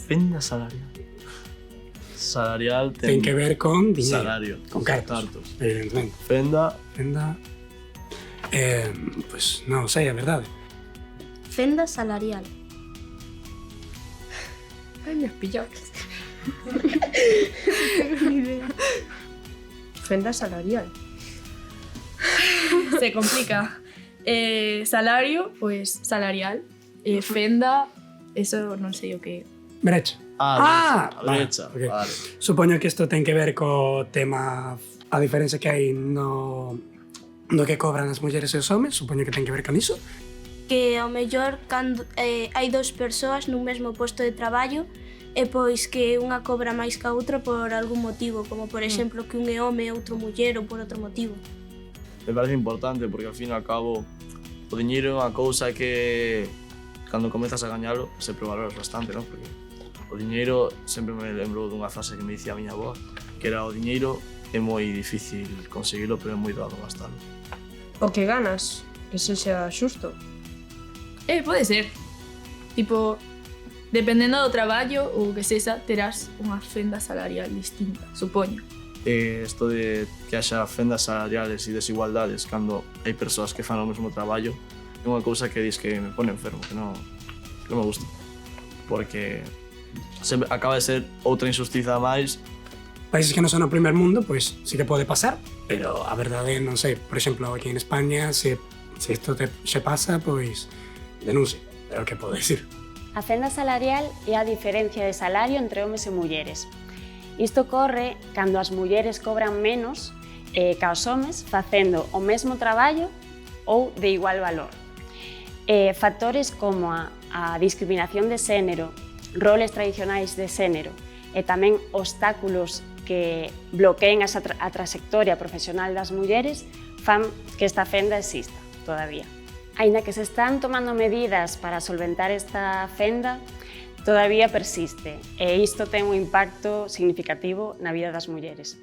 Fenda salarial. Salarial Ten que ver con dinheiro. salario. Con cartos. Evidentemente. Fenda, Fenda... Pois non sei, a verdade. Fenda salarial. Ay, me has pillado. Ni idea. Fenda salarial. Se complica. Salario, pues salarial. Fenda, eso non sei o que. Brecha. brecha. vale, ok. Vale. Supoño que isto ten que ver co tema, a diferencia que hai no que cobran as mulleres e os homes, supoño que ten que ver con iso. Que ao mellor cando hai dous persoas nun mesmo posto de traballo e pois que unha cobra máis que a outra por algún motivo, como por exemplo que un é home e outro muller ou por outro motivo. Me parece importante porque ao fin e ao cabo o diñeiro é unha cousa que cando comezas a gañalo sempre valoras bastante, non? Porque o diñeiro sempre me lembro dunha frase que me dicía a miña avó, que era o diñeiro é moi difícil conseguilo, pero é moi doado gastalo. O que ganas, que sexa xusto. Pode ser. Tipo, dependendo do traballo ou que sexa, terás unha fenda salarial distinta, supoño. Isto de que haxa fendas salariales e desigualdades cando hai persoas que fan o mesmo traballo é unha cousa que dis que me pone enfermo, que non me gusta. Porque sempre acaba de ser outra injustiza máis. Países que non son o primer mundo, pois sí que pode pasar, pero a verdade non sei, por exemplo, aquí en España, se isto se pasa, pois denuncie, é o que podo dicir. A fenda salarial é a diferencia de salario entre homes e mulleres. Isto ocorre cando as mulleres cobran menos ca os homes facendo o mesmo traballo ou de igual valor. Factores como a discriminación de xénero, roles tradicionais de xénero e tamén obstáculos que bloqueen a trayectoria profesional das mulleres fan que esta fenda exista todavía. Aínda que se están tomando medidas para solventar esta fenda, todavía persiste e isto ten un impacto significativo na vida das mulleres.